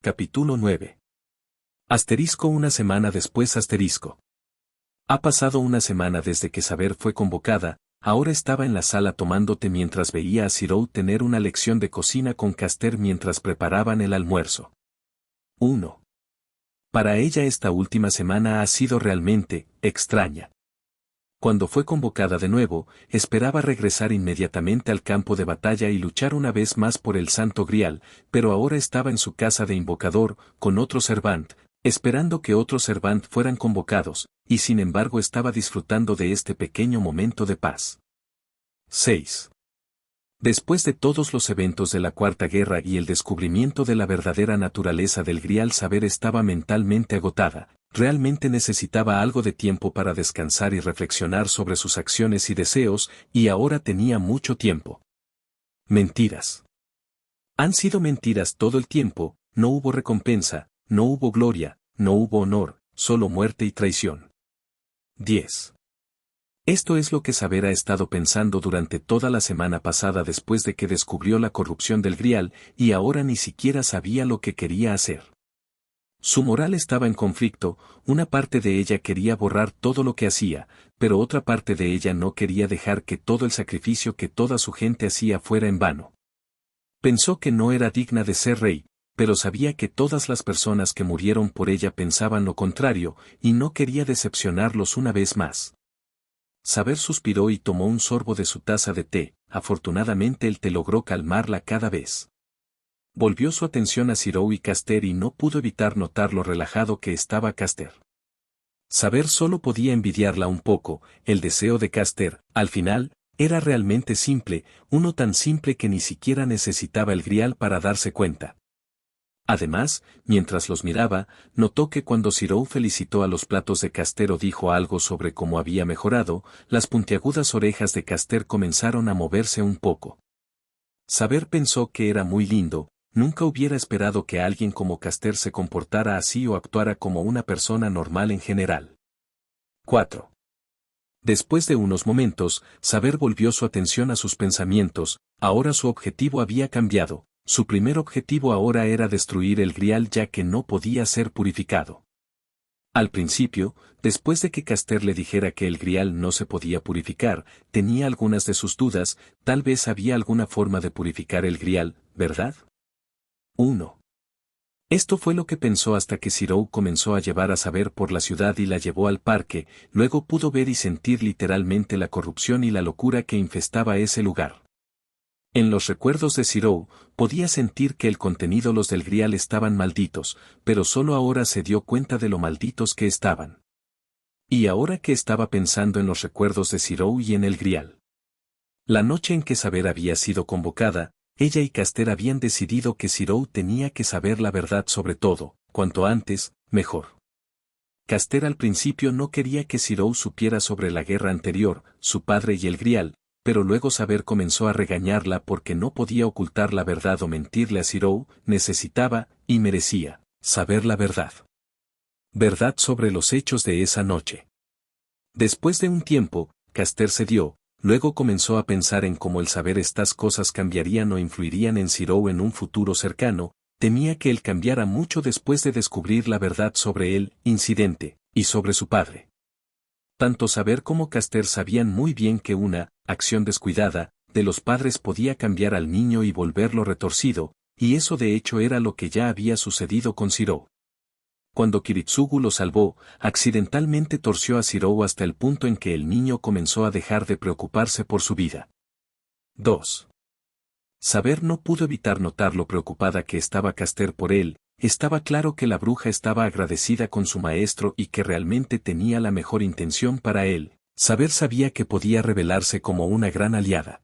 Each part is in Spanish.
Capítulo 9. Asterisco una semana después asterisco. Ha pasado una semana desde que Saber fue convocada, ahora estaba en la sala tomando té mientras veía a Zirou tener una lección de cocina con Caster mientras preparaban el almuerzo. 1. Para ella esta última semana ha sido realmente extraña. Cuando fue convocada de nuevo, esperaba regresar inmediatamente al campo de batalla y luchar una vez más por el Santo Grial, pero ahora estaba en su casa de invocador, con otro Servant, esperando que otros Servant fueran convocados, y sin embargo estaba disfrutando de este pequeño momento de paz. 6. Después de todos los eventos de la Cuarta Guerra y el descubrimiento de la verdadera naturaleza del Grial, Saber estaba mentalmente agotada. Realmente necesitaba algo de tiempo para descansar y reflexionar sobre sus acciones y deseos, y ahora tenía mucho tiempo. Mentiras. Han sido mentiras todo el tiempo, no hubo recompensa, no hubo gloria, no hubo honor, solo muerte y traición. 10. Esto es lo que Saber ha estado pensando durante toda la semana pasada después de que descubrió la corrupción del Grial, y ahora ni siquiera sabía lo que quería hacer. Su moral estaba en conflicto, una parte de ella quería borrar todo lo que hacía, pero otra parte de ella no quería dejar que todo el sacrificio que toda su gente hacía fuera en vano. Pensó que no era digna de ser rey, pero sabía que todas las personas que murieron por ella pensaban lo contrario, y no quería decepcionarlos una vez más. Saber suspiró y tomó un sorbo de su taza de té, afortunadamente el té logró calmarla cada vez. Volvió su atención a Zirou y Caster y no pudo evitar notar lo relajado que estaba Caster. Saber solo podía envidiarla un poco, el deseo de Caster, al final, era realmente simple, uno tan simple que ni siquiera necesitaba el Grial para darse cuenta. Además, mientras los miraba, notó que cuando Zirou felicitó a los platos de Caster o dijo algo sobre cómo había mejorado, las puntiagudas orejas de Caster comenzaron a moverse un poco. Saber pensó que era muy lindo. Nunca hubiera esperado que alguien como Caster se comportara así o actuara como una persona normal en general. 4. Después de unos momentos, Saber volvió su atención a sus pensamientos, ahora su objetivo había cambiado, su primer objetivo ahora era destruir el Grial ya que no podía ser purificado. Al principio, después de que Caster le dijera que el Grial no se podía purificar, tenía algunas de sus dudas, tal vez había alguna forma de purificar el Grial, ¿verdad? 1. Esto fue lo que pensó hasta que Zirou comenzó a llevar a Saber por la ciudad y la llevó al parque, luego pudo ver y sentir literalmente la corrupción y la locura que infestaba ese lugar. En los recuerdos de Zirou, podía sentir que el contenido los del Grial estaban malditos, pero solo ahora se dio cuenta de lo malditos que estaban. Y ahora que estaba pensando en los recuerdos de Zirou y en el Grial. La noche en que Saber había sido convocada, ella y Caster habían decidido que Zirou tenía que saber la verdad sobre todo, cuanto antes, mejor. Caster al principio no quería que Zirou supiera sobre la guerra anterior, su padre y el Grial, pero luego Saber comenzó a regañarla porque no podía ocultar la verdad o mentirle a Zirou, necesitaba, y merecía, saber la verdad. Verdad sobre los hechos de esa noche. Después de un tiempo, Caster cedió. Luego comenzó a pensar en cómo el saber estas cosas cambiarían o influirían en Zirou en un futuro cercano, temía que él cambiara mucho después de descubrir la verdad sobre el incidente, y sobre su padre. Tanto Saber como Caster sabían muy bien que una acción descuidada de los padres podía cambiar al niño y volverlo retorcido, y eso de hecho era lo que ya había sucedido con Zirou. Cuando Kiritsugu lo salvó, accidentalmente torció a Zirou hasta el punto en que el niño comenzó a dejar de preocuparse por su vida. 2. Saber no pudo evitar notar lo preocupada que estaba Caster por él, estaba claro que la bruja estaba agradecida con su maestro y que realmente tenía la mejor intención para él. Saber sabía que podía revelarse como una gran aliada.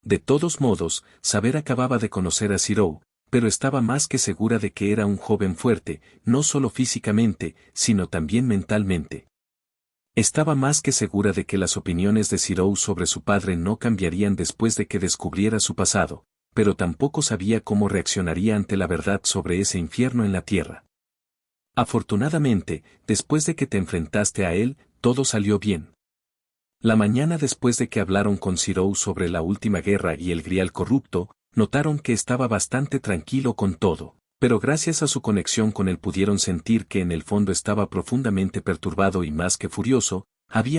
De todos modos, Saber acababa de conocer a Zirou, pero estaba más que segura de que era un joven fuerte, no solo físicamente, sino también mentalmente. Estaba más que segura de que las opiniones de Zirou sobre su padre no cambiarían después de que descubriera su pasado, pero tampoco sabía cómo reaccionaría ante la verdad sobre ese infierno en la tierra. Afortunadamente, después de que te enfrentaste a él, todo salió bien. La mañana después de que hablaron con Zirou sobre la última guerra y el Grial corrupto, notaron que estaba bastante tranquilo con todo, Pero gracias a su conexión con él pudieron sentir que en el fondo estaba profundamente perturbado y más que furioso,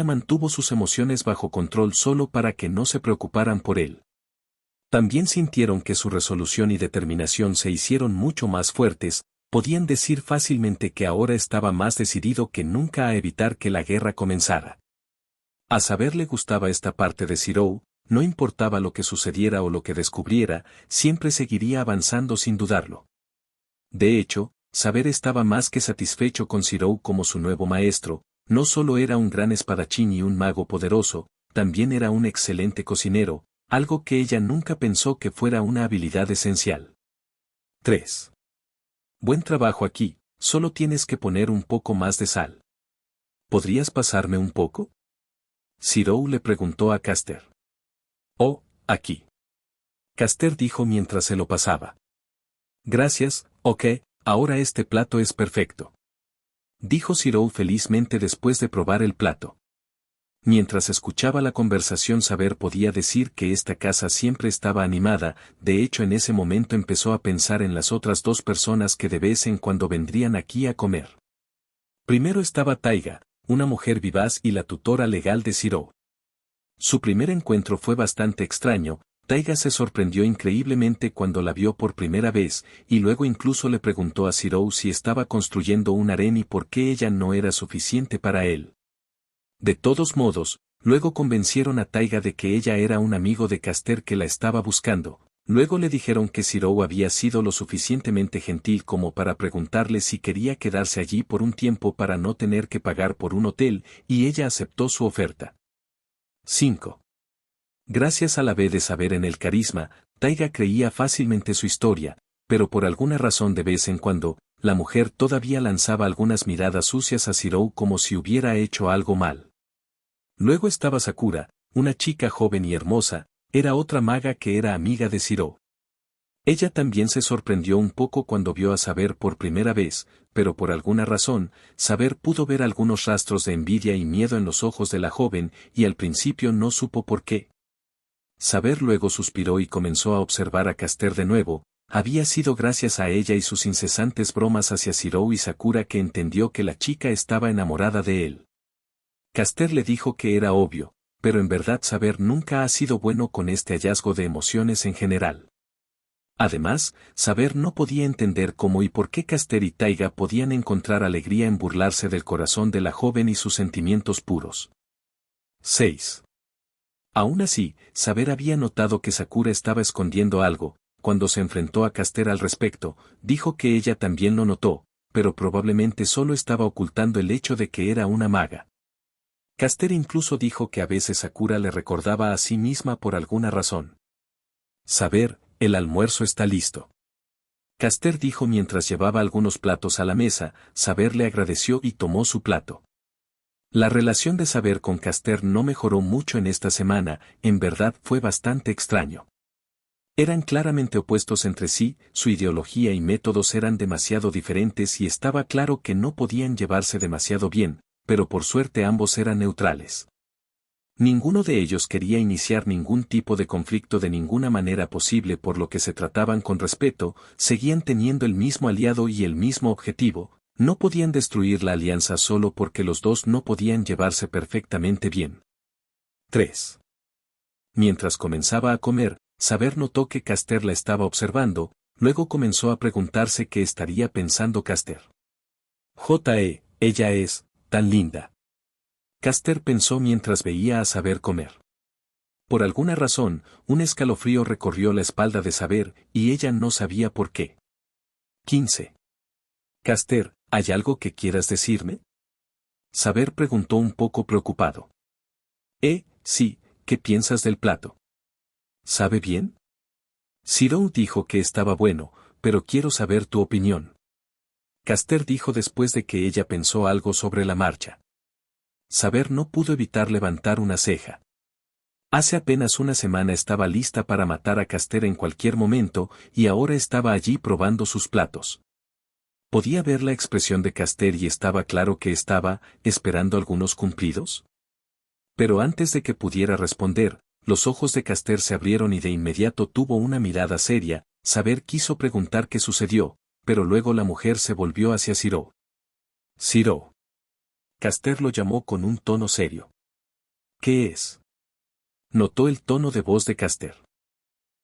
mantuvo sus emociones bajo control solo para que no se preocuparan por él. También sintieron que su resolución y determinación se hicieron mucho más fuertes, podían decir fácilmente que ahora estaba más decidido que nunca a evitar que la guerra comenzara. A Saber le gustaba esta parte de Zirou, no importaba lo que sucediera o lo que descubriera, siempre seguiría avanzando sin dudarlo. De hecho, Saber estaba más que satisfecho con Zirou como su nuevo maestro, no solo era un gran espadachín y un mago poderoso, también era un excelente cocinero, algo que ella nunca pensó que fuera una habilidad esencial. 3. Buen trabajo aquí, solo tienes que poner un poco más de sal. ¿Podrías pasarme un poco? Zirou le preguntó a Caster. Oh, aquí. Caster dijo mientras se lo pasaba. Gracias, ok, ahora este plato es perfecto. Dijo Zirou felizmente después de probar el plato. Mientras escuchaba la conversación Saber podía decir que esta casa siempre estaba animada, de hecho en ese momento empezó a pensar en las otras dos personas que de vez en cuando vendrían aquí a comer. Primero estaba Taiga, una mujer vivaz y la tutora legal de Zirou. Su primer encuentro fue bastante extraño, Taiga se sorprendió increíblemente cuando la vio por primera vez, y luego incluso le preguntó a Zirou si estaba construyendo un harén y por qué ella no era suficiente para él. De todos modos, luego convencieron a Taiga de que ella era un amigo de Caster que la estaba buscando, luego le dijeron que Zirou había sido lo suficientemente gentil como para preguntarle si quería quedarse allí por un tiempo para no tener que pagar por un hotel, y ella aceptó su oferta. 5. Gracias a la B de Saber en el carisma, Taiga creía fácilmente su historia, pero por alguna razón de vez en cuando, la mujer todavía lanzaba algunas miradas sucias a Zirou como si hubiera hecho algo mal. Luego estaba Sakura, una chica joven y hermosa, era otra maga que era amiga de Zirou. Ella también se sorprendió un poco cuando vio a Saber por primera vez, pero por alguna razón, Saber pudo ver algunos rastros de envidia y miedo en los ojos de la joven, y al principio no supo por qué. Saber luego suspiró y comenzó a observar a Caster de nuevo, había sido gracias a ella y sus incesantes bromas hacia Zirou y Sakura que entendió que la chica estaba enamorada de él. Caster le dijo que era obvio, pero en verdad Saber nunca ha sido bueno con este hallazgo de emociones en general. Además, Saber no podía entender cómo y por qué Caster y Taiga podían encontrar alegría en burlarse del corazón de la joven y sus sentimientos puros. 6. Aún así, Saber había notado que Sakura estaba escondiendo algo, cuando se enfrentó a Caster al respecto, dijo que ella también lo notó, pero probablemente solo estaba ocultando el hecho de que era una maga. Caster incluso dijo que a veces Sakura le recordaba a sí misma por alguna razón. Saber, el almuerzo está listo. Caster dijo mientras llevaba algunos platos a la mesa, Saber le agradeció y tomó su plato. La relación de Saber con Caster no mejoró mucho en esta semana, en verdad fue bastante extraño. Eran claramente opuestos entre sí, su ideología y métodos eran demasiado diferentes y estaba claro que no podían llevarse demasiado bien, pero por suerte ambos eran neutrales. Ninguno de ellos quería iniciar ningún tipo de conflicto de ninguna manera posible por lo que se trataban con respeto, seguían teniendo el mismo aliado y el mismo objetivo, no podían destruir la alianza solo porque los dos no podían llevarse perfectamente bien. 3. Mientras comenzaba a comer, Saber notó que Caster la estaba observando, luego comenzó a preguntarse qué estaría pensando Caster. Ella es tan linda. Caster pensó mientras veía a Saber comer. Por alguna razón, un escalofrío recorrió la espalda de Saber, y ella no sabía por qué. 15. Caster, ¿hay algo que quieras decirme? Saber preguntó un poco preocupado. Sí, ¿qué piensas del plato? ¿Sabe bien? Zirou dijo que estaba bueno, pero quiero saber tu opinión. Caster dijo después de que ella pensó algo sobre la marcha. Saber no pudo evitar levantar una ceja. Hace apenas una semana estaba lista para matar a Caster en cualquier momento, y ahora estaba allí probando sus platos. Podía ver la expresión de Caster y estaba claro que estaba esperando algunos cumplidos. Pero antes de que pudiera responder, los ojos de Caster se abrieron y de inmediato tuvo una mirada seria. Saber quiso preguntar qué sucedió, pero luego la mujer se volvió hacia Ciro. Ciro. Caster lo llamó con un tono serio. ¿Qué es? Notó el tono de voz de Caster.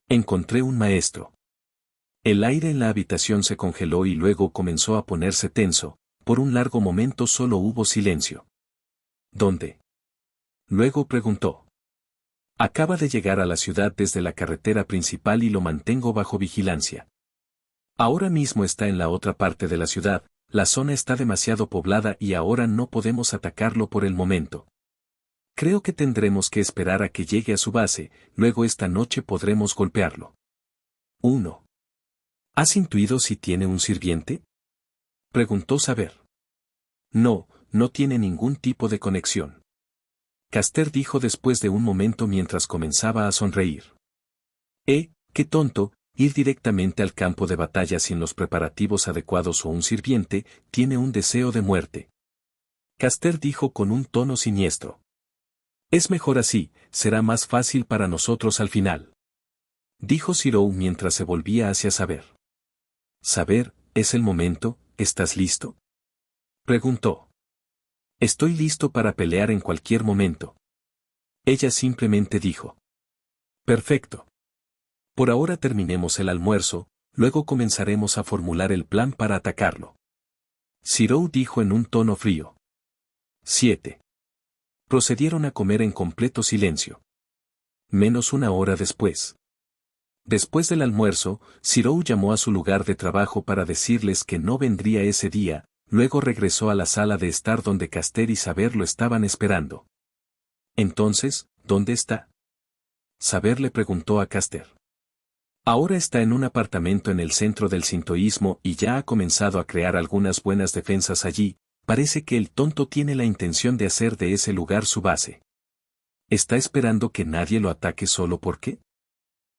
Encontré un maestro. El aire en la habitación se congeló y luego comenzó a ponerse tenso. Por un largo momento solo hubo silencio. ¿Dónde? Luego preguntó. Acaba de llegar a la ciudad desde la carretera principal y lo mantengo bajo vigilancia. Ahora mismo está en la otra parte de la ciudad, la zona está demasiado poblada y ahora no podemos atacarlo por el momento. Creo que tendremos que esperar a que llegue a su base, luego esta noche podremos golpearlo. 1. ¿Has intuido si tiene un sirviente? Preguntó Saber. No, no tiene ningún tipo de conexión. Caster dijo después de un momento mientras comenzaba a sonreír. Qué tonto, ir directamente al campo de batalla sin los preparativos adecuados o un sirviente, tiene un deseo de muerte. Caster dijo con un tono siniestro. Es mejor así, será más fácil para nosotros al final. Dijo Ciro mientras se volvía hacia Saber. Saber, es el momento, ¿estás listo? Preguntó. Estoy listo para pelear en cualquier momento. Ella simplemente dijo. Perfecto. Por ahora terminemos el almuerzo, luego comenzaremos a formular el plan para atacarlo. Ciro dijo en un tono frío. 7. Procedieron a comer en completo silencio. Menos una hora después. Después del almuerzo, Ciro llamó a su lugar de trabajo para decirles que no vendría ese día, luego regresó a la sala de estar donde Caster y Saber lo estaban esperando. Entonces, ¿dónde está? Saber le preguntó a Caster. Ahora está en un apartamento en el centro del sintoísmo y ya ha comenzado a crear algunas buenas defensas allí, parece que el tonto tiene la intención de hacer de ese lugar su base. ¿Está esperando que nadie lo ataque solo porque?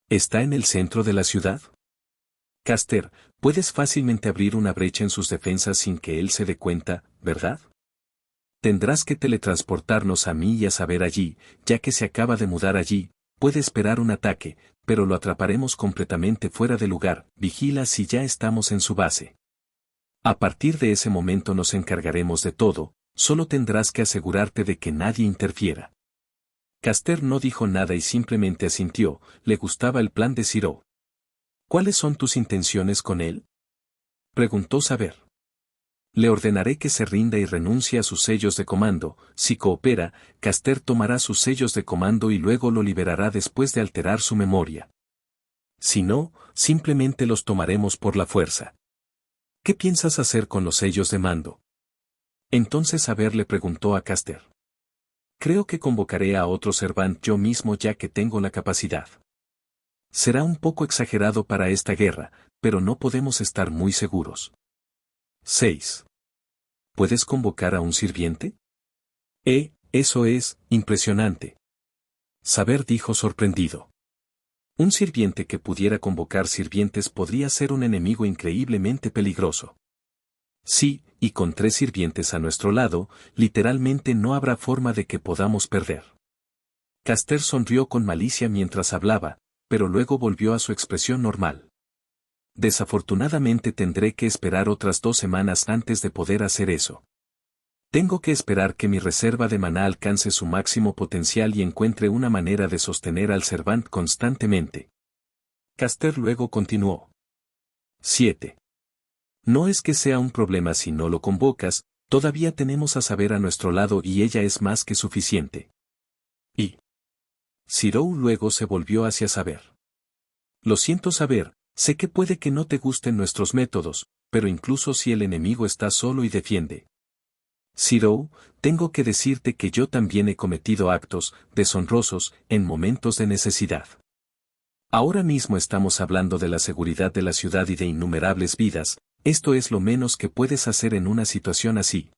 ¿Está en el centro de la ciudad? Caster, puedes fácilmente abrir una brecha en sus defensas sin que él se dé cuenta, ¿verdad? Tendrás que teletransportarnos a mí y a Saber allí, ya que se acaba de mudar allí, puede esperar un ataque, pero lo atraparemos completamente fuera de lugar, vigila si ya estamos en su base. A partir de ese momento nos encargaremos de todo, solo tendrás que asegurarte de que nadie interfiera. Caster no dijo nada y simplemente asintió, le gustaba el plan de Ciro. ¿Cuáles son tus intenciones con él? Preguntó Saber. Le ordenaré que se rinda y renuncie a sus sellos de comando, si coopera, Caster tomará sus sellos de comando y luego lo liberará después de alterar su memoria. Si no, simplemente los tomaremos por la fuerza. ¿Qué piensas hacer con los sellos de mando? Entonces Saber le preguntó a Caster. Creo que convocaré a otro Servant yo mismo ya que tengo la capacidad. Será un poco exagerado para esta guerra, pero no podemos estar muy seguros. 6. ¿Puedes convocar a un sirviente? Eso es, impresionante. Saber dijo sorprendido. Un sirviente que pudiera convocar sirvientes podría ser un enemigo increíblemente peligroso. Sí, y con 3 sirvientes a nuestro lado, literalmente no habrá forma de que podamos perder. Caster sonrió con malicia mientras hablaba, pero luego volvió a su expresión normal. Desafortunadamente tendré que esperar otras 2 semanas antes de poder hacer eso. Tengo que esperar que mi reserva de maná alcance su máximo potencial y encuentre una manera de sostener al Servant constantemente. Caster luego continuó. 7. No es que sea un problema si no lo convocas, todavía tenemos a Saber a nuestro lado y ella es más que suficiente. Y Ciro luego se volvió hacia Saber. Lo siento Saber, sé que puede que no te gusten nuestros métodos, pero incluso si el enemigo está solo y defiende. Ciro, tengo que decirte que yo también he cometido actos deshonrosos en momentos de necesidad. Ahora mismo estamos hablando de la seguridad de la ciudad y de innumerables vidas, esto es lo menos que puedes hacer en una situación así.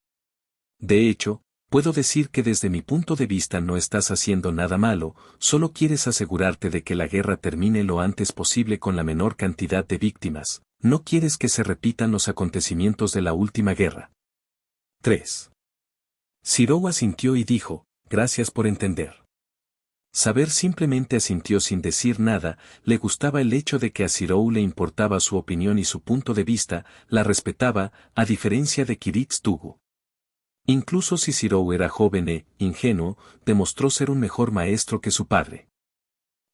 De hecho, puedo decir que desde mi punto de vista no estás haciendo nada malo, solo quieres asegurarte de que la guerra termine lo antes posible con la menor cantidad de víctimas, no quieres que se repitan los acontecimientos de la última guerra. 3. Ciro asintió y dijo, gracias por entender. Saber simplemente asintió sin decir nada, le gustaba el hecho de que a Zirou le importaba su opinión y su punto de vista, la respetaba, a diferencia de Kiritz Tugu. Incluso si Zirou era joven e ingenuo, demostró ser un mejor maestro que su padre.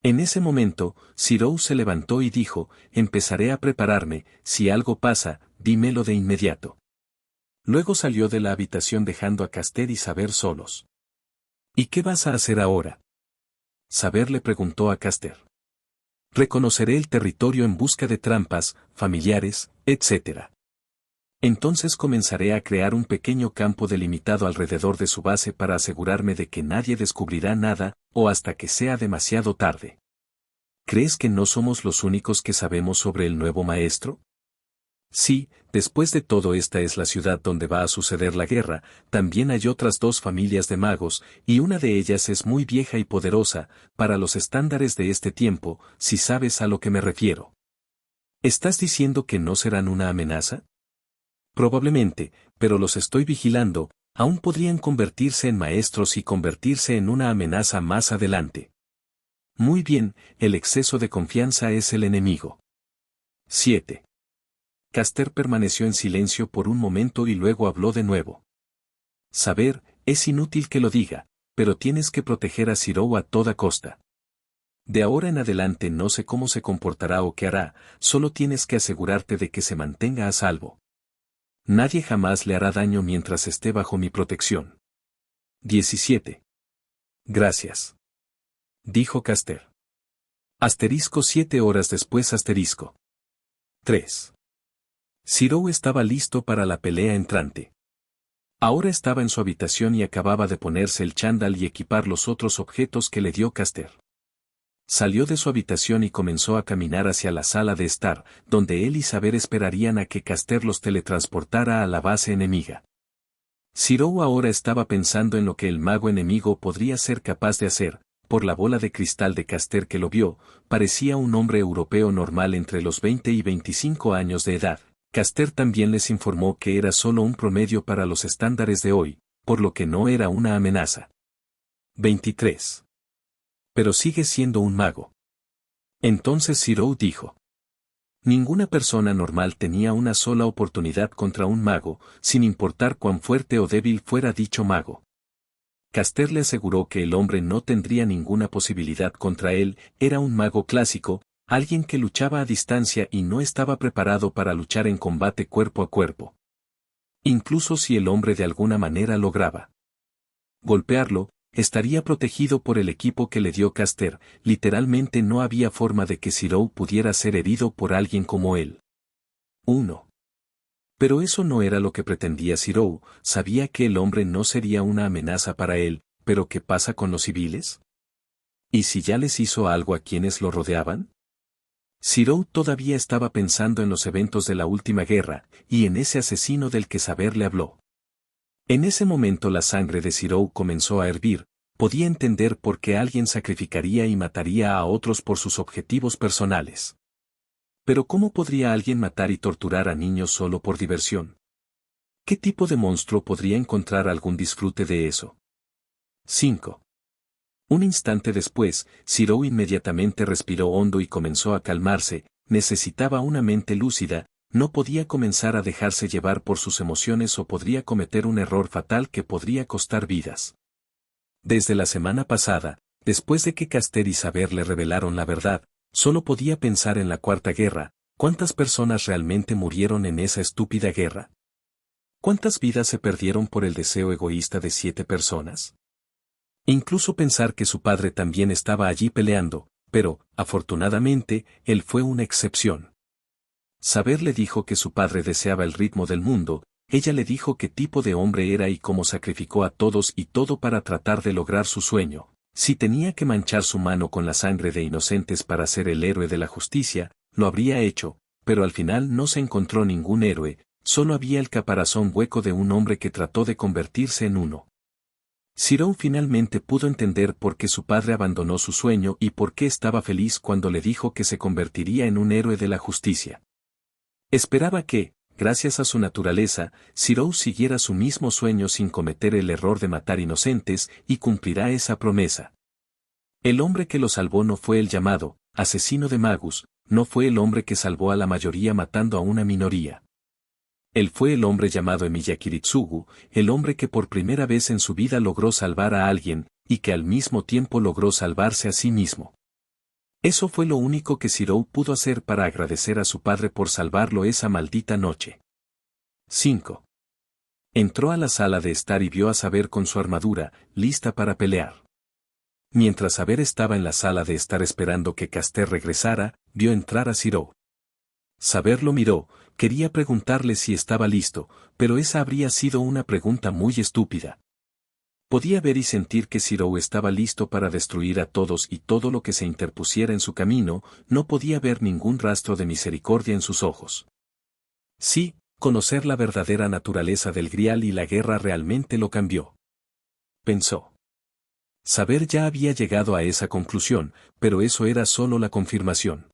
En ese momento, Zirou se levantó y dijo, empezaré a prepararme, si algo pasa, dímelo de inmediato. Luego salió de la habitación dejando a Caster y Saber solos. ¿Y qué vas a hacer ahora? Saber le preguntó a Caster. Reconoceré el territorio en busca de trampas, familiares, etc. Entonces comenzaré a crear un pequeño campo delimitado alrededor de su base para asegurarme de que nadie descubrirá nada, o hasta que sea demasiado tarde. ¿Crees que no somos los únicos que sabemos sobre el nuevo maestro? Sí, después de todo esta es la ciudad donde va a suceder la guerra, también hay otras dos familias de magos, y una de ellas es muy vieja y poderosa, para los estándares de este tiempo, si sabes a lo que me refiero. ¿Estás diciendo que no serán una amenaza? Probablemente, pero los estoy vigilando, aún podrían convertirse en maestros y convertirse en una amenaza más adelante. Muy bien, el exceso de confianza es el enemigo. 7. Caster permaneció en silencio por un momento y luego habló de nuevo. Saber, es inútil que lo diga, pero tienes que proteger a Zirou a toda costa. De ahora en adelante no sé cómo se comportará o qué hará, solo tienes que asegurarte de que se mantenga a salvo. Nadie jamás le hará daño mientras esté bajo mi protección. 17. Gracias. Dijo Caster. 7 horas después. 3. Zirou estaba listo para la pelea entrante. Ahora estaba en su habitación y acababa de ponerse el chándal y equipar los otros objetos que le dio Caster. Salió de su habitación y comenzó a caminar hacia la sala de estar, donde él y Saber esperarían a que Caster los teletransportara a la base enemiga. Zirou ahora estaba pensando en lo que el mago enemigo podría ser capaz de hacer. Por la bola de cristal de Caster que lo vio, parecía un hombre europeo normal entre los 20 y 25 años de edad. Caster también les informó que era solo un promedio para los estándares de hoy, por lo que no era una amenaza. 23. Pero sigue siendo un mago. Entonces Zirou dijo. Ninguna persona normal tenía una sola oportunidad contra un mago, sin importar cuán fuerte o débil fuera dicho mago. Caster le aseguró que el hombre no tendría ninguna posibilidad contra él, era un mago clásico, alguien que luchaba a distancia y no estaba preparado para luchar en combate cuerpo a cuerpo. Incluso si el hombre de alguna manera lograba golpearlo, estaría protegido por el equipo que le dio Caster, literalmente no había forma de que Zirou pudiera ser herido por alguien como él. 1. Pero eso no era lo que pretendía Zirou, sabía que el hombre no sería una amenaza para él, pero ¿qué pasa con los civiles? ¿Y si ya les hizo algo a quienes lo rodeaban? Zirou todavía estaba pensando en los eventos de la última guerra, y en ese asesino del que Saber le habló. En ese momento la sangre de Zirou comenzó a hervir, podía entender por qué alguien sacrificaría y mataría a otros por sus objetivos personales. Pero ¿cómo podría alguien matar y torturar a niños solo por diversión? ¿Qué tipo de monstruo podría encontrar algún disfrute de eso? 5. Un instante después, Zirou inmediatamente respiró hondo y comenzó a calmarse, necesitaba una mente lúcida, no podía comenzar a dejarse llevar por sus emociones o podría cometer un error fatal que podría costar vidas. Desde la semana pasada, después de que Caster y Saber le revelaron la verdad, solo podía pensar en la Cuarta Guerra, ¿cuántas personas realmente murieron en esa estúpida guerra? ¿Cuántas vidas se perdieron por el deseo egoísta de 7 personas? Incluso pensar que su padre también estaba allí peleando, pero, afortunadamente, él fue una excepción. Saber le dijo que su padre deseaba el ritmo del mundo, ella le dijo qué tipo de hombre era y cómo sacrificó a todos y todo para tratar de lograr su sueño. Si tenía que manchar su mano con la sangre de inocentes para ser el héroe de la justicia, lo habría hecho, pero al final no se encontró ningún héroe, solo había el caparazón hueco de un hombre que trató de convertirse en uno. Zirou finalmente pudo entender por qué su padre abandonó su sueño y por qué estaba feliz cuando le dijo que se convertiría en un héroe de la justicia. Esperaba que, gracias a su naturaleza, Zirou siguiera su mismo sueño sin cometer el error de matar inocentes y cumplirá esa promesa. El hombre que lo salvó no fue el llamado asesino de Magus, no fue el hombre que salvó a la mayoría matando a una minoría. Él fue el hombre llamado Emiya Kiritsugu, el hombre que por primera vez en su vida logró salvar a alguien, y que al mismo tiempo logró salvarse a sí mismo. Eso fue lo único que Shirou pudo hacer para agradecer a su padre por salvarlo esa maldita noche. 5. Entró a la sala de estar y vio a Saber con su armadura, lista para pelear. Mientras Saber estaba en la sala de estar esperando que Caster regresara, vio entrar a Shirou. Saber lo miró, quería preguntarle si estaba listo, pero esa habría sido una pregunta muy estúpida. Podía ver y sentir que Shirou estaba listo para destruir a todos y todo lo que se interpusiera en su camino, no podía ver ningún rastro de misericordia en sus ojos. Sí, conocer la verdadera naturaleza del Grial y la guerra realmente lo cambió. Pensó. Saber ya había llegado a esa conclusión, pero eso era solo la confirmación.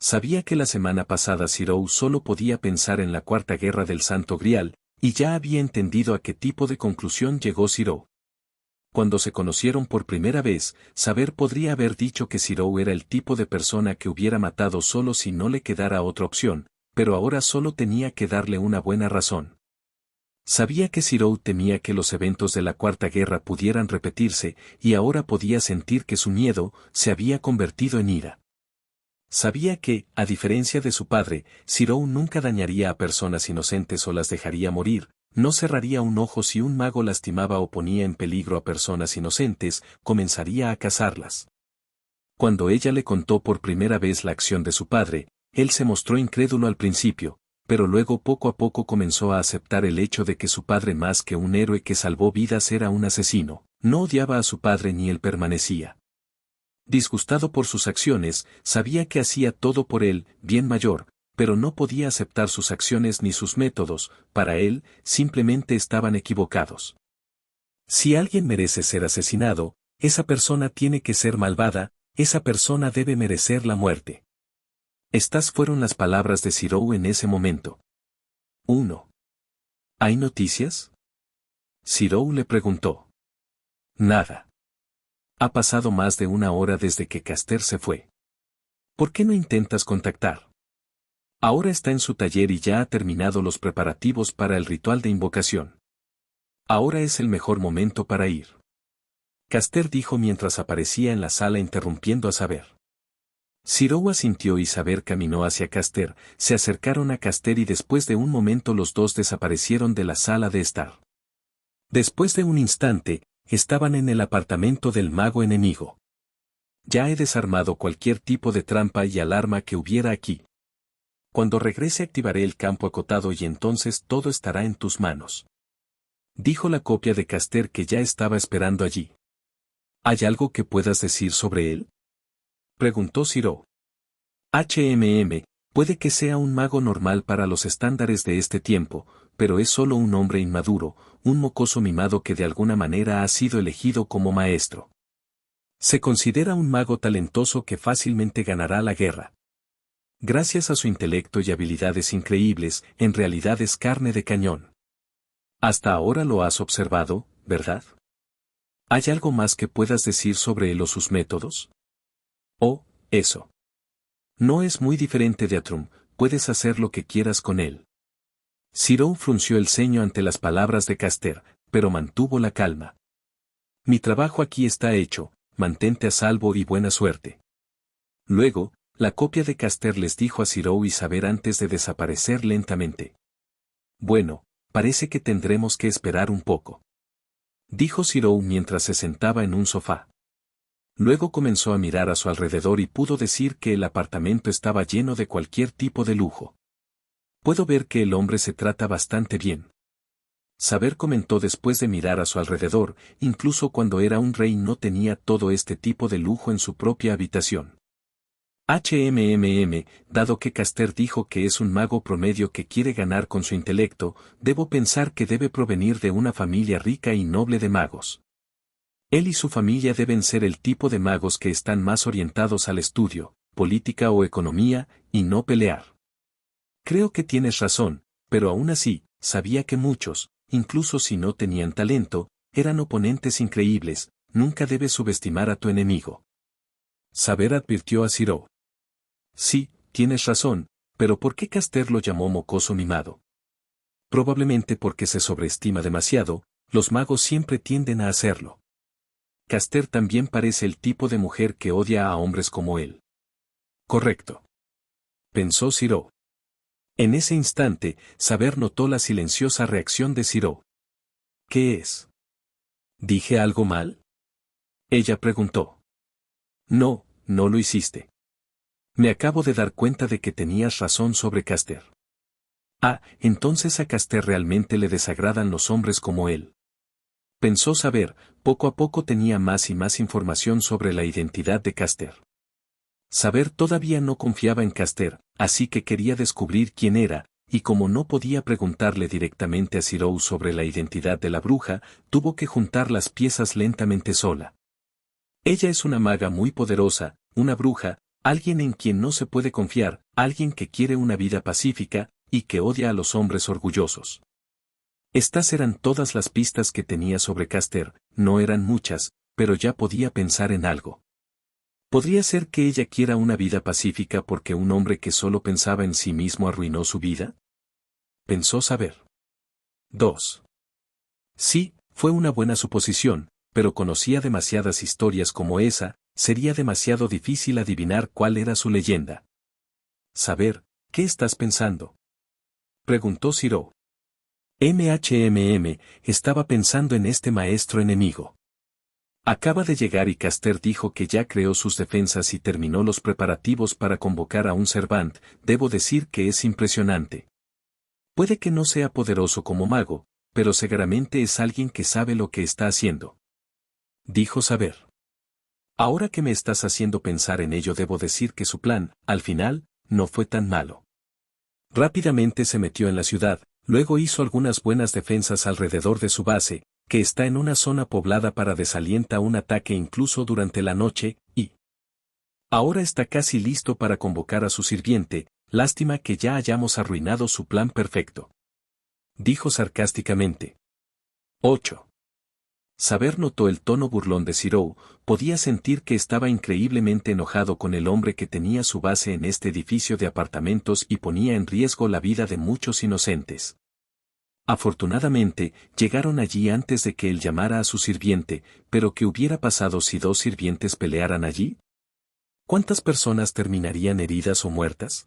Sabía que la semana pasada Shirou solo podía pensar en la Cuarta Guerra del Santo Grial, y ya había entendido a qué tipo de conclusión llegó Shirou. Cuando se conocieron por primera vez, Saber podría haber dicho que Shirou era el tipo de persona que hubiera matado solo si no le quedara otra opción, pero ahora solo tenía que darle una buena razón. Sabía que Shirou temía que los eventos de la Cuarta Guerra pudieran repetirse, y ahora podía sentir que su miedo se había convertido en ira. Sabía que, a diferencia de su padre, Shirou nunca dañaría a personas inocentes o las dejaría morir, no cerraría un ojo si un mago lastimaba o ponía en peligro a personas inocentes, comenzaría a cazarlas. Cuando ella le contó por primera vez la acción de su padre, él se mostró incrédulo al principio, pero luego poco a poco comenzó a aceptar el hecho de que su padre más que un héroe que salvó vidas era un asesino, no odiaba a su padre ni él permanecía. Disgustado por sus acciones, sabía que hacía todo por él, bien mayor, pero no podía aceptar sus acciones ni sus métodos, para él, simplemente estaban equivocados. Si alguien merece ser asesinado, esa persona tiene que ser malvada, esa persona debe merecer la muerte. Estas fueron las palabras de Shirou en ese momento. 1. ¿Hay noticias? Shirou le preguntó. Nada. Ha pasado más de una hora desde que Caster se fue. ¿Por qué no intentas contactar? Ahora está en su taller y ya ha terminado los preparativos para el ritual de invocación. Ahora es el mejor momento para ir. Caster dijo mientras aparecía en la sala interrumpiendo a Saber. Shirou asintió y Saber caminó hacia Caster, se acercaron a Caster y después de un momento los dos desaparecieron de la sala de estar. Después de un instante, estaban en el apartamento del mago enemigo. Ya he desarmado cualquier tipo de trampa y alarma que hubiera aquí. Cuando regrese activaré el campo acotado y entonces todo estará en tus manos. Dijo la copia de Caster que ya estaba esperando allí. ¿Hay algo que puedas decir sobre él? Preguntó Shirou. Puede que sea un mago normal para los estándares de este tiempo, pero es solo un hombre inmaduro, un mocoso mimado que de alguna manera ha sido elegido como maestro. Se considera un mago talentoso que fácilmente ganará la guerra. Gracias a su intelecto y habilidades increíbles, en realidad es carne de cañón. Hasta ahora lo has observado, ¿verdad? ¿Hay algo más que puedas decir sobre él o sus métodos? Oh, eso. No es muy diferente de Atrum, puedes hacer lo que quieras con él. Shirou frunció el ceño ante las palabras de Caster, pero mantuvo la calma. Mi trabajo aquí está hecho, mantente a salvo y buena suerte. Luego, la copia de Caster les dijo a Shirou y Saber antes de desaparecer lentamente. Bueno, parece que tendremos que esperar un poco. Dijo Shirou mientras se sentaba en un sofá. Luego comenzó a mirar a su alrededor y pudo decir que el apartamento estaba lleno de cualquier tipo de lujo. Puedo ver que el hombre se trata bastante bien. Saber comentó después de mirar a su alrededor, incluso cuando era un rey no tenía todo este tipo de lujo en su propia habitación. Dado que Caster dijo que es un mago promedio que quiere ganar con su intelecto, debo pensar que debe provenir de una familia rica y noble de magos. Él y su familia deben ser el tipo de magos que están más orientados al estudio, política o economía, y no pelear. Creo que tienes razón, pero aún así, sabía que muchos, incluso si no tenían talento, eran oponentes increíbles, nunca debes subestimar a tu enemigo. Saber advirtió a Ciro. Sí, tienes razón, pero ¿por qué Caster lo llamó mocoso mimado? Probablemente porque se sobreestima demasiado, los magos siempre tienden a hacerlo. Caster también parece el tipo de mujer que odia a hombres como él. Correcto. Pensó Ciro. En ese instante, Saber notó la silenciosa reacción de Ciro. ¿Qué es? ¿Dije algo mal? Ella preguntó. No, no lo hiciste. Me acabo de dar cuenta de que tenías razón sobre Caster. Ah, entonces a Caster realmente le desagradan los hombres como él. Pensó Saber, poco a poco tenía más y más información sobre la identidad de Caster. Saber todavía no confiaba en Caster, así que quería descubrir quién era, y como no podía preguntarle directamente a Ciro sobre la identidad de la bruja, tuvo que juntar las piezas lentamente sola. Ella es una maga muy poderosa, una bruja, alguien en quien no se puede confiar, alguien que quiere una vida pacífica, y que odia a los hombres orgullosos. Estas eran todas las pistas que tenía sobre Caster, no eran muchas, pero ya podía pensar en algo. ¿Podría ser que ella quiera una vida pacífica porque un hombre que solo pensaba en sí mismo arruinó su vida? Pensó Saber. 2. Sí, fue una buena suposición, pero conocía demasiadas historias como esa, sería demasiado difícil adivinar cuál era su leyenda. Saber, ¿qué estás pensando? Preguntó Ciro. Estaba pensando en este maestro enemigo. Acaba de llegar y Caster dijo que ya creó sus defensas y terminó los preparativos para convocar a un Servant, debo decir que es impresionante. Puede que no sea poderoso como mago, pero seguramente es alguien que sabe lo que está haciendo. Dijo Saber. Ahora que me estás haciendo pensar en ello debo decir que su plan, al final, no fue tan malo. Rápidamente se metió en la ciudad, luego hizo algunas buenas defensas alrededor de su base, que está en una zona poblada para desalienta un ataque incluso durante la noche, y ahora está casi listo para convocar a su sirviente, lástima que ya hayamos arruinado su plan perfecto. Dijo sarcásticamente. 8. Saber notó el tono burlón de Ciro, podía sentir que estaba increíblemente enojado con el hombre que tenía su base en este edificio de apartamentos y ponía en riesgo la vida de muchos inocentes. Afortunadamente, llegaron allí antes de que él llamara a su sirviente, pero ¿qué hubiera pasado si dos sirvientes pelearan allí? ¿Cuántas personas terminarían heridas o muertas?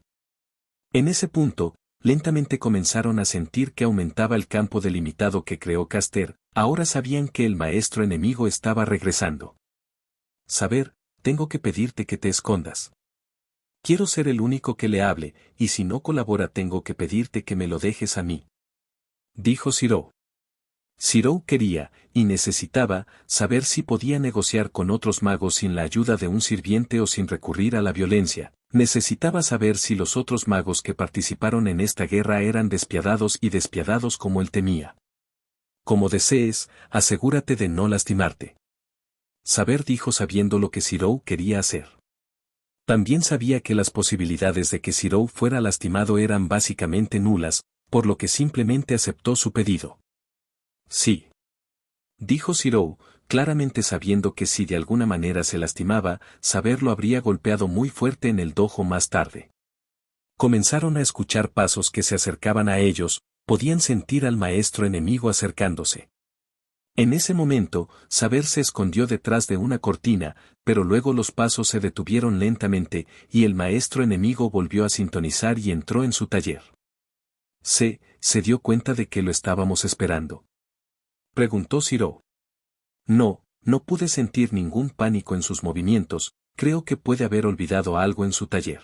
En ese punto, lentamente comenzaron a sentir que aumentaba el campo delimitado que creó Caster, ahora sabían que el maestro enemigo estaba regresando. Saber, tengo que pedirte que te escondas. Quiero ser el único que le hable, y si no colabora tengo que pedirte que me lo dejes a mí. Dijo Ciro. Ciro quería, y necesitaba, saber si podía negociar con otros magos sin la ayuda de un sirviente o sin recurrir a la violencia. Necesitaba saber si los otros magos que participaron en esta guerra eran despiadados y despiadados como él temía. Como desees, asegúrate de no lastimarte. Saber dijo sabiendo lo que Ciro quería hacer. También sabía que las posibilidades de que Ciro fuera lastimado eran básicamente nulas, por lo que simplemente aceptó su pedido. Sí. Dijo Ciro, claramente sabiendo que si de alguna manera se lastimaba, Saber lo habría golpeado muy fuerte en el dojo más tarde. Comenzaron a escuchar pasos que se acercaban a ellos, podían sentir al maestro enemigo acercándose. En ese momento, Saber se escondió detrás de una cortina, pero luego los pasos se detuvieron lentamente, y el maestro enemigo volvió a sintonizar y entró en su taller. ¿Se dio cuenta de que lo estábamos esperando? Preguntó Ciro. No pude sentir ningún pánico en sus movimientos, creo que puede haber olvidado algo en su taller.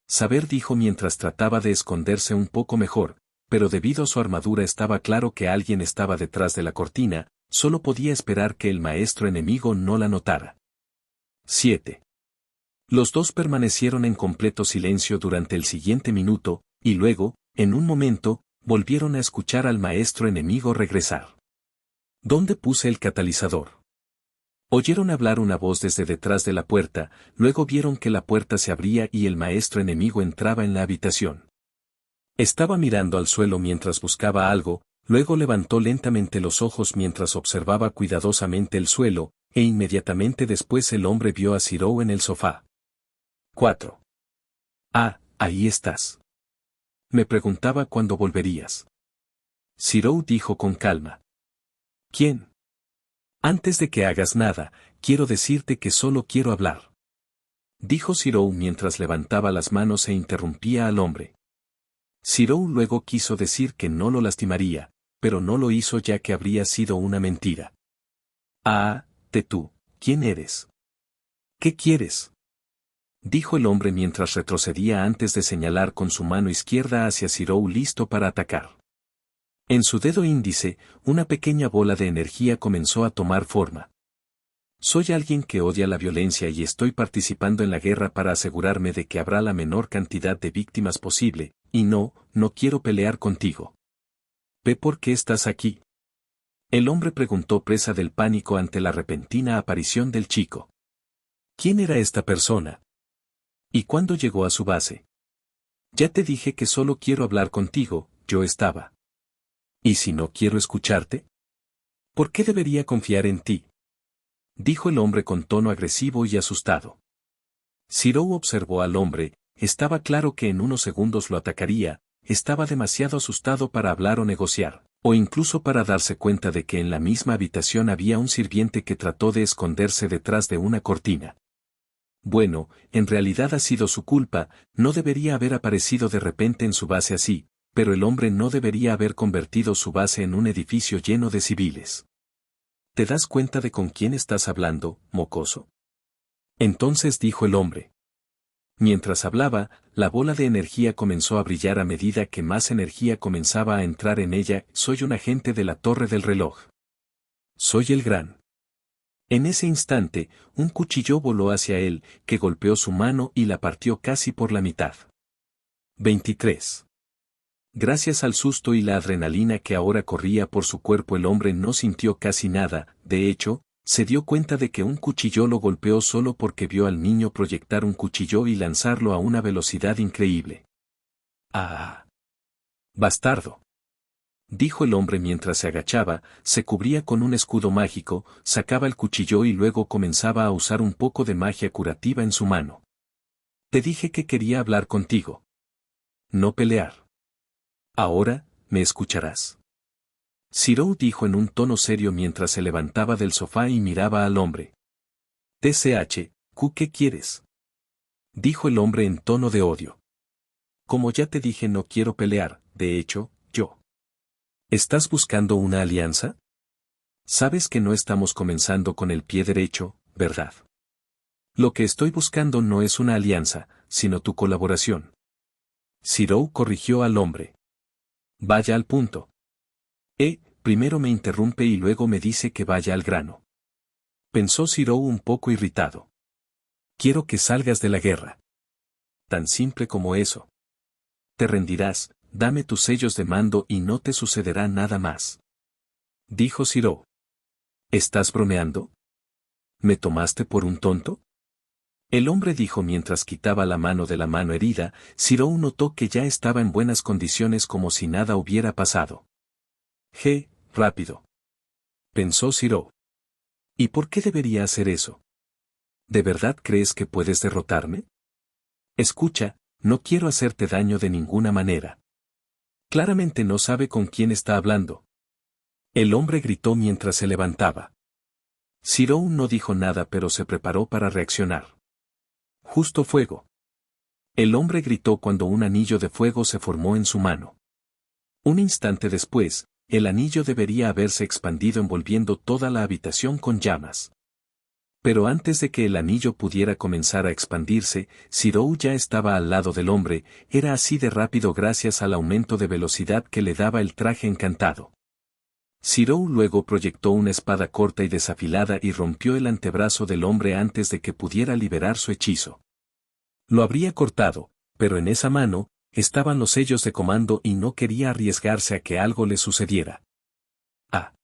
Saber dijo mientras trataba de esconderse un poco mejor, pero debido a su armadura estaba claro que alguien estaba detrás de la cortina, solo podía esperar que el maestro enemigo no la notara. 7. Los dos permanecieron en completo silencio durante el siguiente minuto, y luego, en un momento, volvieron a escuchar al maestro enemigo regresar. ¿Dónde puse el catalizador? Oyeron hablar una voz desde detrás de la puerta, luego vieron que la puerta se abría y el maestro enemigo entraba en la habitación. Estaba mirando al suelo mientras buscaba algo, luego levantó lentamente los ojos mientras observaba cuidadosamente el suelo, E inmediatamente después el hombre vio a Zirou en el sofá. 4. Ah, ahí estás. Me preguntaba cuándo volverías. Zirou dijo con calma. ¿Quién? Antes de que hagas nada, quiero decirte que solo quiero hablar. Dijo Zirou mientras levantaba las manos e interrumpía al hombre. Zirou luego quiso decir que no lo lastimaría, pero no lo hizo ya que habría sido una mentira. Ah, tú, ¿quién eres? ¿Qué quieres? Dijo el hombre mientras retrocedía antes de señalar con su mano izquierda hacia Zirou listo para atacar. En su dedo índice, una pequeña bola de energía comenzó a tomar forma. Soy alguien que odia la violencia y estoy participando en la guerra para asegurarme de que habrá la menor cantidad de víctimas posible, y no quiero pelear contigo. ¿Ve por qué estás aquí? El hombre preguntó presa del pánico ante la repentina aparición del chico. ¿Quién era esta persona? ¿Y cuándo llegó a su base? Ya te dije que solo quiero hablar contigo, yo estaba. ¿Y si no quiero escucharte? ¿Por qué debería confiar en ti? Dijo el hombre con tono agresivo y asustado. Zirou observó al hombre, estaba claro que en unos segundos lo atacaría, estaba demasiado asustado para hablar o negociar, o incluso para darse cuenta de que en la misma habitación había un sirviente que trató de esconderse detrás de una cortina. Bueno, en realidad ha sido su culpa, no debería haber aparecido de repente en su base así, pero el hombre no debería haber convertido su base en un edificio lleno de civiles. ¿Te das cuenta de con quién estás hablando, mocoso? Entonces dijo el hombre. Mientras hablaba, la bola de energía comenzó a brillar a medida que más energía comenzaba a entrar en ella. Soy un agente de la torre del reloj. Soy el gran. En ese instante, un cuchillo voló hacia él, que golpeó su mano y la partió casi por la mitad. 23. Gracias al susto y la adrenalina que ahora corría por su cuerpo, el hombre no sintió casi nada, de hecho, se dio cuenta de que un cuchillo lo golpeó solo porque vio al niño proyectar un cuchillo y lanzarlo a una velocidad increíble. ¡Ah! ¡Bastardo! Dijo el hombre mientras se agachaba, se cubría con un escudo mágico, sacaba el cuchillo y luego comenzaba a usar un poco de magia curativa en su mano. Te dije que quería hablar contigo. No pelear. Ahora, ¿me escucharás? Zirou dijo en un tono serio mientras se levantaba del sofá y miraba al hombre. ¿Qué quieres? Dijo el hombre en tono de odio. Como ya te dije, no quiero pelear, de hecho, yo. ¿Estás buscando una alianza? Sabes que no estamos comenzando con el pie derecho, ¿verdad? Lo que estoy buscando no es una alianza, sino tu colaboración. Zirou corrigió al hombre. Vaya al punto. Primero me interrumpe y luego me dice que vaya al grano. Pensó Zirou un poco irritado. Quiero que salgas de la guerra. Tan simple como eso. Te rendirás, dame tus sellos de mando y no te sucederá nada más. Dijo Zirou. ¿Estás bromeando? ¿Me tomaste por un tonto? El hombre dijo mientras quitaba la mano de la mano herida. Zirou notó que ya estaba en buenas condiciones como si nada hubiera pasado. Rápido. Pensó Zirou. ¿Y por qué debería hacer eso? ¿De verdad crees que puedes derrotarme? Escucha, no quiero hacerte daño de ninguna manera. Claramente no sabe con quién está hablando. El hombre gritó mientras se levantaba. Zirou no dijo nada pero se preparó para reaccionar. Justo fuego. El hombre gritó cuando un anillo de fuego se formó en su mano. Un instante después, el anillo debería haberse expandido envolviendo toda la habitación con llamas. Pero antes de que el anillo pudiera comenzar a expandirse, Zirou ya estaba al lado del hombre, era así de rápido gracias al aumento de velocidad que le daba el traje encantado. Zirou luego proyectó una espada corta y desafilada y rompió el antebrazo del hombre antes de que pudiera liberar su hechizo. Lo habría cortado, pero en esa mano, estaban los sellos de comando y no quería arriesgarse a que algo le sucediera. ¡Ah!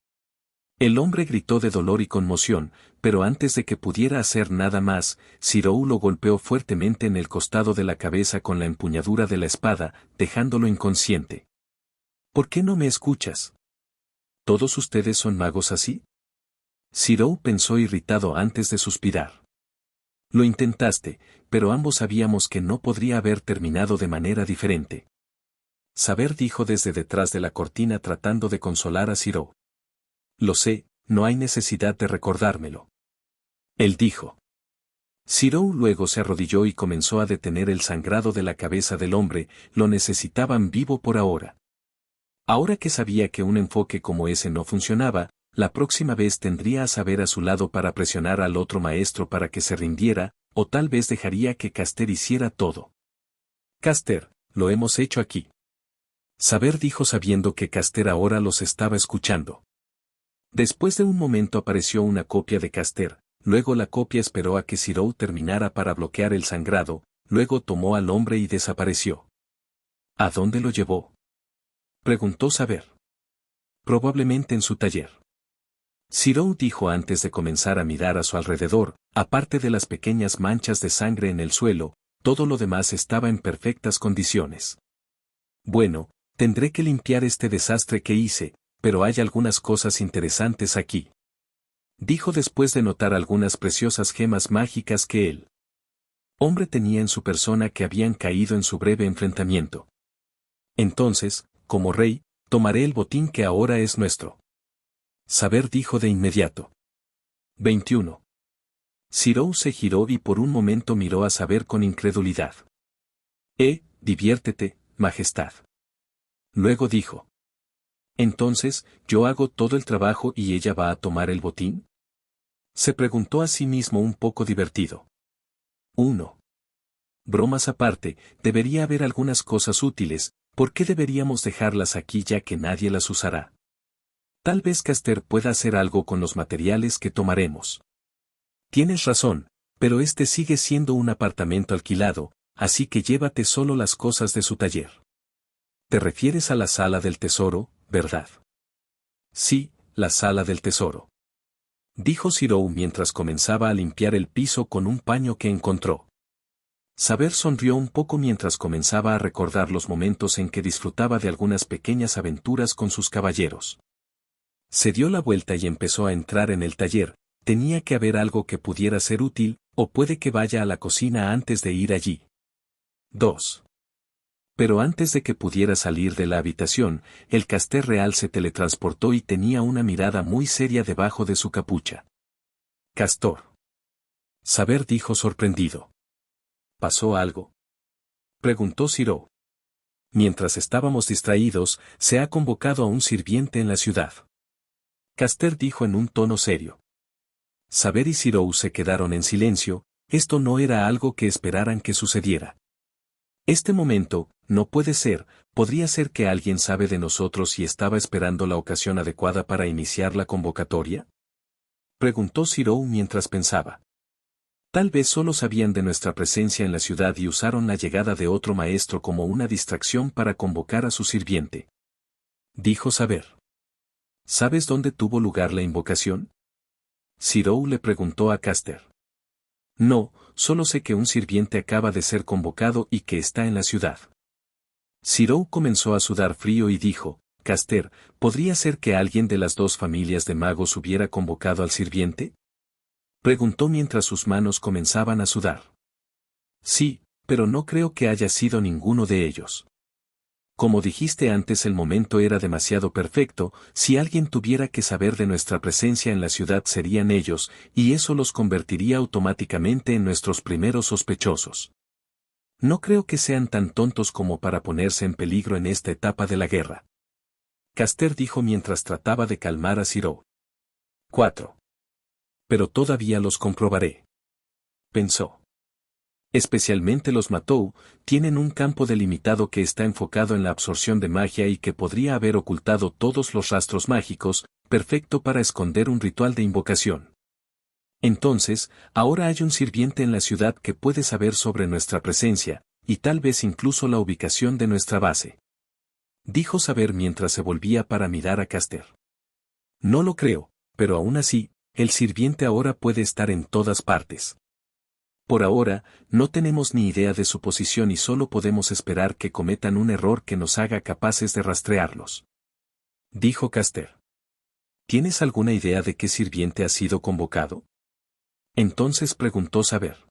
El hombre gritó de dolor y conmoción, pero antes de que pudiera hacer nada más, Zirou lo golpeó fuertemente en el costado de la cabeza con la empuñadura de la espada, dejándolo inconsciente. ¿Por qué no me escuchas? ¿Todos ustedes son magos así? Zirou pensó irritado antes de suspirar. Lo intentaste, pero ambos sabíamos que no podría haber terminado de manera diferente. Saber dijo desde detrás de la cortina tratando de consolar a Zirou. Lo sé, no hay necesidad de recordármelo. Él dijo. Zirou luego se arrodilló y comenzó a detener el sangrado de la cabeza del hombre, lo necesitaban vivo por ahora. Ahora que sabía que un enfoque como ese no funcionaba, la próxima vez tendría a Saber a su lado para presionar al otro maestro para que se rindiera, o tal vez dejaría que Caster hiciera todo. Caster, lo hemos hecho aquí. Saber dijo sabiendo que Caster ahora los estaba escuchando. Después de un momento apareció una copia de Caster, luego la copia esperó a que Zirou terminara para bloquear el sangrado, luego tomó al hombre y desapareció. ¿A dónde lo llevó? Preguntó Saber. Probablemente en su taller. Zirou dijo antes de comenzar a mirar a su alrededor, aparte de las pequeñas manchas de sangre en el suelo, todo lo demás estaba en perfectas condiciones. Bueno, tendré que limpiar este desastre que hice, pero hay algunas cosas interesantes aquí. Dijo después de notar algunas preciosas gemas mágicas que el hombre tenía en su persona que habían caído en su breve enfrentamiento. Entonces, como rey, tomaré el botín que ahora es nuestro. Saber dijo de inmediato. 21. Zirou se giró y por un momento miró a Saber con incredulidad. Diviértete, Majestad. Luego dijo. Entonces, ¿yo hago todo el trabajo y ella va a tomar el botín? Se preguntó a sí mismo un poco divertido. 1. Bromas aparte, debería haber algunas cosas útiles, ¿por qué deberíamos dejarlas aquí ya que nadie las usará? Tal vez Caster pueda hacer algo con los materiales que tomaremos. Tienes razón, pero este sigue siendo un apartamento alquilado, así que llévate solo las cosas de su taller. ¿Te refieres a la sala del tesoro, verdad? Sí, la sala del tesoro. Dijo Zirou mientras comenzaba a limpiar el piso con un paño que encontró. Saber sonrió un poco mientras comenzaba a recordar los momentos en que disfrutaba de algunas pequeñas aventuras con sus caballeros. Se dio la vuelta y empezó a entrar en el taller, tenía que haber algo que pudiera ser útil, o puede que vaya a la cocina antes de ir allí. 2. Pero antes de que pudiera salir de la habitación, el Caster real se teletransportó y tenía una mirada muy seria debajo de su capucha. Castor. Saber dijo sorprendido. ¿Pasó algo? Preguntó Zirou. Mientras estábamos distraídos, se ha convocado a un sirviente en la ciudad. Caster dijo en un tono serio. Saber y Zirou se quedaron en silencio, esto no era algo que esperaran que sucediera. Este momento, no puede ser, podría ser que alguien sabe de nosotros y estaba esperando la ocasión adecuada para iniciar la convocatoria. Preguntó Zirou mientras pensaba. Tal vez solo sabían de nuestra presencia en la ciudad y usaron la llegada de otro maestro como una distracción para convocar a su sirviente. Dijo Saber. ¿Sabes dónde tuvo lugar la invocación? Zirou le preguntó a Caster. No, solo sé que un sirviente acaba de ser convocado y que está en la ciudad. Zirou comenzó a sudar frío y dijo, Caster, ¿podría ser que alguien de las dos familias de magos hubiera convocado al sirviente? Preguntó mientras sus manos comenzaban a sudar. Sí, pero no creo que haya sido ninguno de ellos. Como dijiste antes, el momento era demasiado perfecto, si alguien tuviera que saber de nuestra presencia en la ciudad serían ellos, y eso los convertiría automáticamente en nuestros primeros sospechosos. No creo que sean tan tontos como para ponerse en peligro en esta etapa de la guerra. Caster dijo mientras trataba de calmar a Zirou. 4. Pero todavía los comprobaré. Pensó. Especialmente los Matou, tienen un campo delimitado que está enfocado en la absorción de magia y que podría haber ocultado todos los rastros mágicos, perfecto para esconder un ritual de invocación. Entonces, ahora hay un sirviente en la ciudad que puede saber sobre nuestra presencia, y tal vez incluso la ubicación de nuestra base. Dijo Saber mientras se volvía para mirar a Caster. No lo creo, pero aún así, el sirviente ahora puede estar en todas partes. Por ahora, no tenemos ni idea de su posición y solo podemos esperar que cometan un error que nos haga capaces de rastrearlos. Dijo Caster. ¿Tienes alguna idea de qué sirviente ha sido convocado? Entonces preguntó Saber.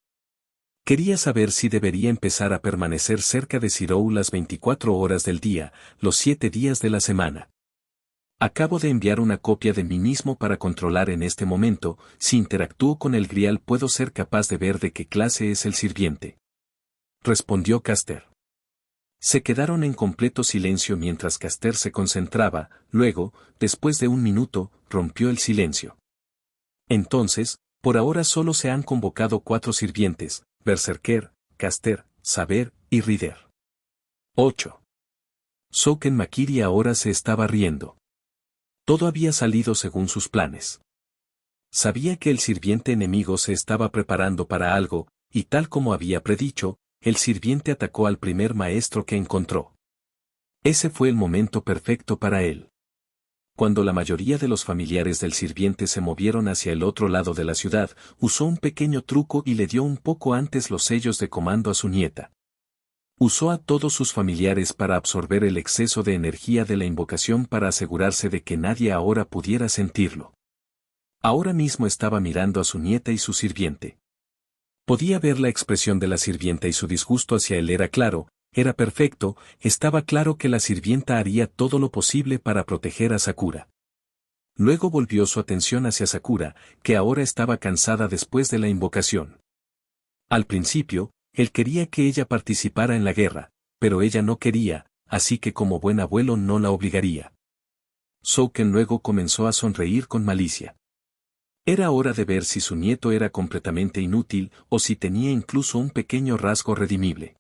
Quería saber si debería empezar a permanecer cerca de Zirou las 24 horas del día, los 7 días de la semana. Acabo de enviar una copia de mí mismo para controlar en este momento, si interactúo con el Grial puedo ser capaz de ver de qué clase es el sirviente. Respondió Caster. Se quedaron en completo silencio mientras Caster se concentraba, luego, después de un minuto, rompió el silencio. Entonces, por ahora solo se han convocado 4 sirvientes, Berserker, Caster, Saber y Rider. 8. Souken Makiri ahora se estaba riendo. Todo había salido según sus planes. Sabía que el sirviente enemigo se estaba preparando para algo, y tal como había predicho, el sirviente atacó al primer maestro que encontró. Ese fue el momento perfecto para él. Cuando la mayoría de los familiares del sirviente se movieron hacia el otro lado de la ciudad, usó un pequeño truco y le dio un poco antes los sellos de comando a su nieta. Usó a todos sus familiares para absorber el exceso de energía de la invocación para asegurarse de que nadie ahora pudiera sentirlo. Ahora mismo estaba mirando a su nieta y su sirviente. Podía ver la expresión de la sirvienta y su disgusto hacia él era claro, era perfecto, estaba claro que la sirvienta haría todo lo posible para proteger a Sakura. Luego volvió su atención hacia Sakura, que ahora estaba cansada después de la invocación. Al principio, él quería que ella participara en la guerra, pero ella no quería, así que como buen abuelo no la obligaría. Souken luego comenzó a sonreír con malicia. Era hora de ver si su nieto era completamente inútil o si tenía incluso un pequeño rasgo redimible.